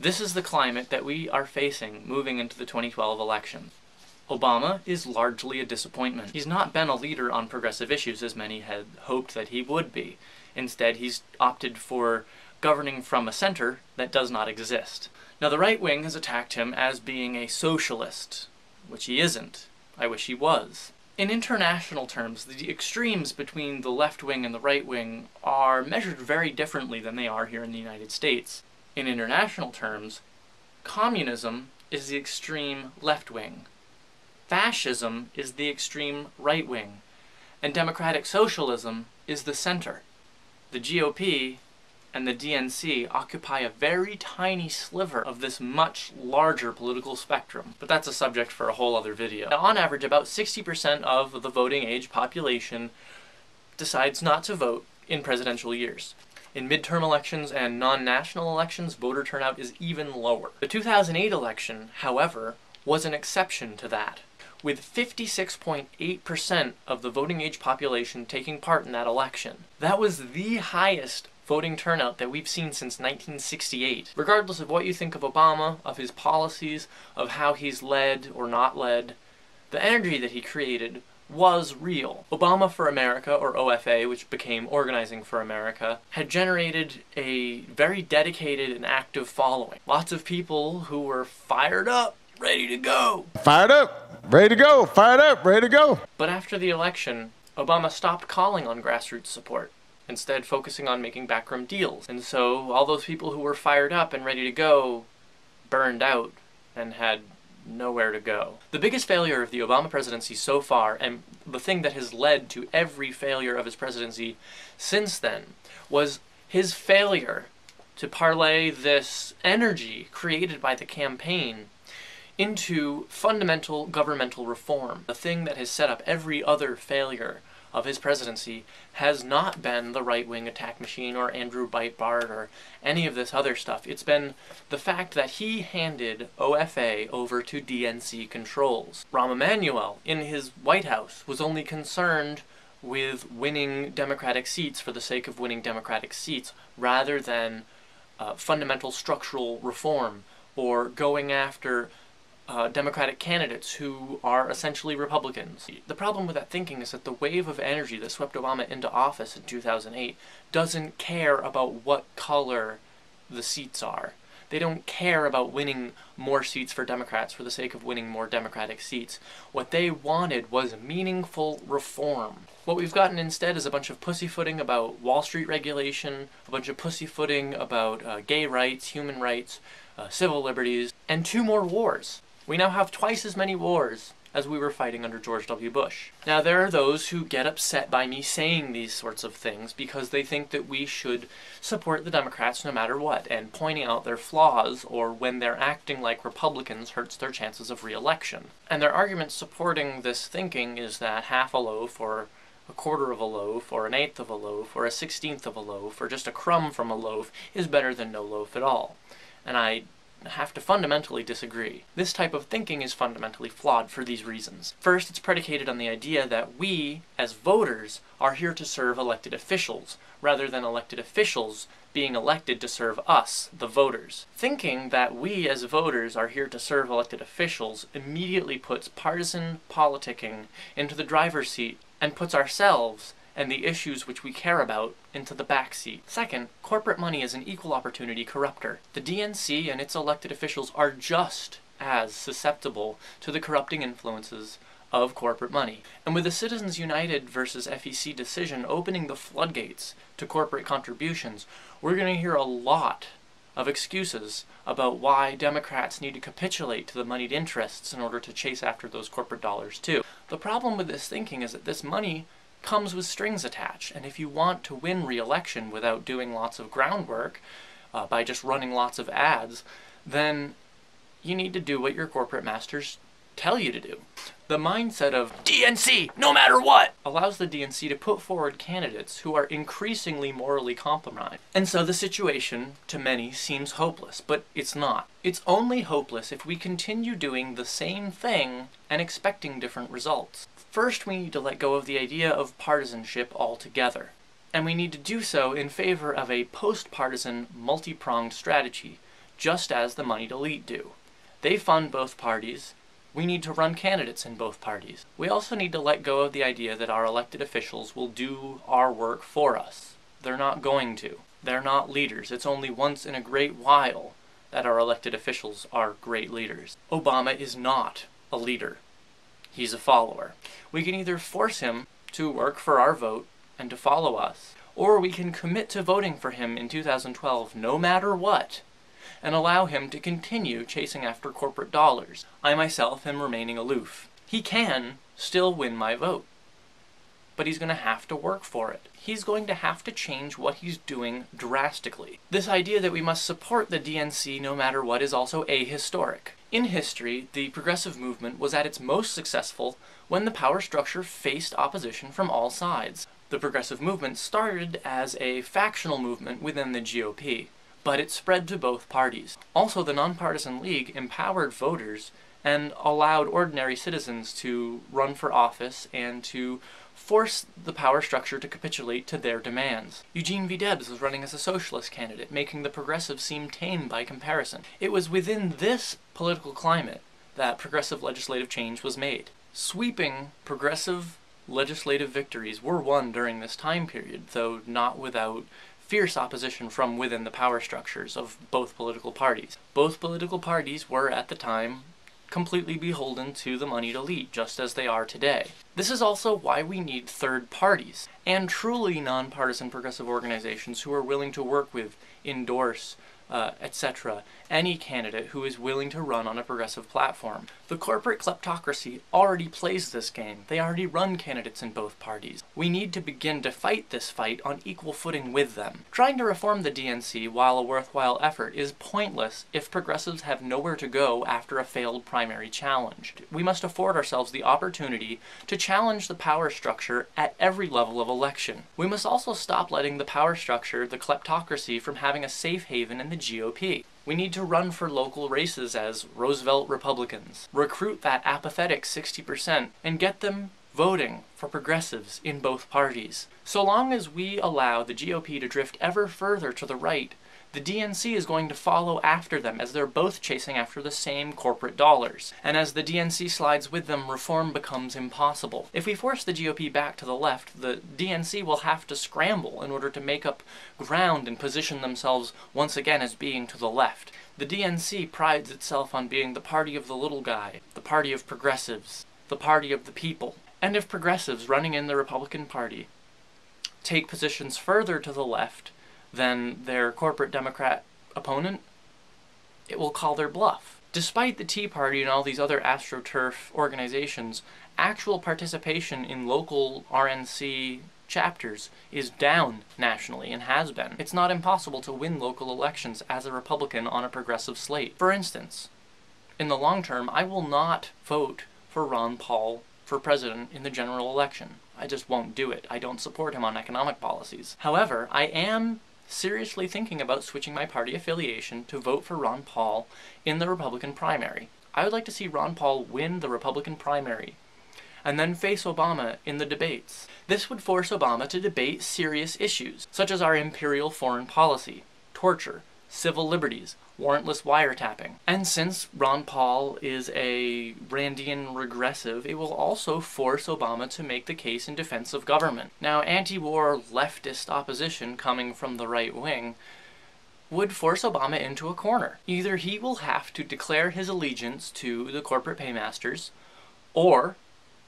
This is the climate that we are facing moving into the 2012 election. Obama is largely a disappointment. He's not been a leader on progressive issues as many had hoped that he would be. Instead, he's opted for governing from a center that does not exist. Now, the right wing has attacked him as being a socialist, which he isn't. I wish he was. In international terms, the extremes between the left wing and the right wing are measured very differently than they are here in the United States. In international terms, communism is the extreme left wing. Fascism is the extreme right wing, and democratic socialism is the center. The GOP and the DNC occupy a very tiny sliver of this much larger political spectrum, but that's a subject for a whole other video. Now, on average, about 60% of the voting age population decides not to vote in presidential years. In midterm elections and non-national elections, voter turnout is even lower. The 2008 election, however, was an exception to that, with 56.8% of the voting age population taking part in that election. That was the highest voting turnout that we've seen since 1968. Regardless of what you think of Obama, of his policies, of how he's led or not led, the energy that he created was real. Obama for America, or OFA, which became Organizing for America, had generated a very dedicated and active following. Lots of people who were fired up, ready to go. Fired up, ready to go, fired up, ready to go. But after the election, Obama stopped calling on grassroots support, instead focusing on making backroom deals. And so all those people who were fired up and ready to go burned out and had nowhere to go. The biggest failure of the Obama presidency so far, and the thing that has led to every failure of his presidency since then, was his failure to parlay this energy created by the campaign into fundamental governmental reform. The thing that has set up every other failure of his presidency has not been the right-wing attack machine or Andrew Breitbart or any of this other stuff. It's been the fact that he handed OFA over to DNC controls. Rahm Emanuel, in his White House, was only concerned with winning Democratic seats for the sake of winning Democratic seats, rather than fundamental structural reform or going after Democratic candidates who are essentially Republicans. The problem with that thinking is that the wave of energy that swept Obama into office in 2008 doesn't care about what color the seats are. They don't care about winning more seats for Democrats for the sake of winning more Democratic seats. What they wanted was meaningful reform. What we've gotten instead is a bunch of pussyfooting about Wall Street regulation, a bunch of pussyfooting about gay rights, human rights, civil liberties, and 2 more wars. We now have twice as many wars as we were fighting under George W. Bush. Now, there are those who get upset by me saying these sorts of things because they think that we should support the Democrats no matter what, and pointing out their flaws or when they're acting like Republicans hurts their chances of re-election. And their argument supporting this thinking is that half a loaf or a quarter of a loaf or an eighth of a loaf or a 16th of a loaf or just a crumb from a loaf is better than no loaf at all. And I have to fundamentally disagree. This type of thinking is fundamentally flawed for these reasons. First, it's predicated on the idea that we, as voters, are here to serve elected officials, rather than elected officials being elected to serve us, the voters. Thinking that we, as voters, are here to serve elected officials immediately puts partisan politicking into the driver's seat and puts ourselves and the issues which we care about into the backseat. Second, corporate money is an equal opportunity corrupter. The DNC and its elected officials are just as susceptible to the corrupting influences of corporate money. And with the Citizens United versus FEC decision opening the floodgates to corporate contributions, we're going to hear a lot of excuses about why Democrats need to capitulate to the moneyed interests in order to chase after those corporate dollars too. The problem with this thinking is that this money comes with strings attached, and if you want to win re-election without doing lots of groundwork, by just running lots of ads, then you need to do what your corporate masters tell you to do. The mindset of DNC, no matter what, allows the DNC to put forward candidates who are increasingly morally compromised. And so the situation, to many, seems hopeless, but it's not. It's only hopeless if we continue doing the same thing and expecting different results. First, we need to let go of the idea of partisanship altogether. And we need to do so in favor of a post-partisan, multi-pronged strategy, just as the moneyed elite do. They fund both parties. We need to run candidates in both parties. We also need to let go of the idea that our elected officials will do our work for us. They're not going to. They're not leaders. It's only once in a great while that our elected officials are great leaders. Obama is not a leader. He's a follower. We can either force him to work for our vote and to follow us, or we can commit to voting for him in 2012 no matter what, and allow him to continue chasing after corporate dollars. I myself am remaining aloof. He can still win my vote, but he's going to have to work for it. He's going to have to change what he's doing drastically. This idea that we must support the DNC no matter what is also ahistoric. In history, the progressive movement was at its most successful when the power structure faced opposition from all sides. The progressive movement started as a factional movement within the GOP, but it spread to both parties. Also, the Nonpartisan League empowered voters and allowed ordinary citizens to run for office and to force the power structure to capitulate to their demands. Eugene V. Debs was running as a socialist candidate, making the progressives seem tame by comparison. It was within this political climate that progressive legislative change was made. Sweeping progressive legislative victories were won during this time period, though not without fierce opposition from within the power structures of both political parties. Both political parties were, at the time, completely beholden to the moneyed elite, just as they are today. This is also why we need third parties, and truly nonpartisan progressive organizations who are willing to work with, endorse, etc., any candidate who is willing to run on a progressive platform. The corporate kleptocracy already plays this game. They already run candidates in both parties. We need to begin to fight this fight on equal footing with them. Trying to reform the DNC, while a worthwhile effort, is pointless if progressives have nowhere to go after a failed primary challenge. We must afford ourselves the opportunity to challenge the power structure at every level of election. We must also stop letting the power structure, the kleptocracy, from having a safe haven in the GOP. We need to run for local races as Roosevelt Republicans, recruit that apathetic 60%, and get them voting for progressives in both parties. So long as we allow the GOP to drift ever further to the right, the DNC is going to follow after them, as they're both chasing after the same corporate dollars. And as the DNC slides with them, reform becomes impossible. If we force the GOP back to the left, the DNC will have to scramble in order to make up ground and position themselves once again as being to the left. The DNC prides itself on being the party of the little guy, the party of progressives, the party of the people. And if progressives running in the Republican Party take positions further to the left than their corporate Democrat opponent, it will call their bluff. Despite the Tea Party and all these other AstroTurf organizations, actual participation in local RNC chapters is down nationally and has been. It's not impossible to win local elections as a Republican on a progressive slate. For instance, in the long term, I will not vote for Ron Paul for president in the general election. I just won't do it. I don't support him on economic policies. However, I am seriously thinking about switching my party affiliation to vote for Ron Paul in the Republican primary. I would like to see Ron Paul win the Republican primary and then face Obama in the debates. This would force Obama to debate serious issues, such as our imperial foreign policy, torture, civil liberties, warrantless wiretapping. And since Ron Paul is a Randian regressive, it will also force Obama to make the case in defense of government. Now, anti-war leftist opposition coming from the right wing would force Obama into a corner. Either he will have to declare his allegiance to the corporate paymasters, or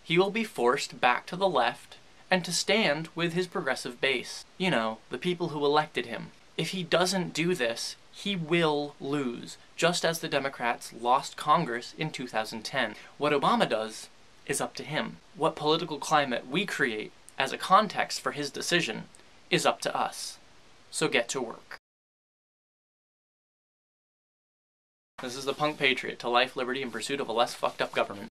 he will be forced back to the left and to stand with his progressive base. You know, the people who elected him. If he doesn't do this, he will lose, just as the Democrats lost Congress in 2010. What Obama does is up to him. What political climate we create as a context for his decision is up to us. So get to work. This is the Punk Patriot, to life, liberty, and pursuit of a less fucked up government.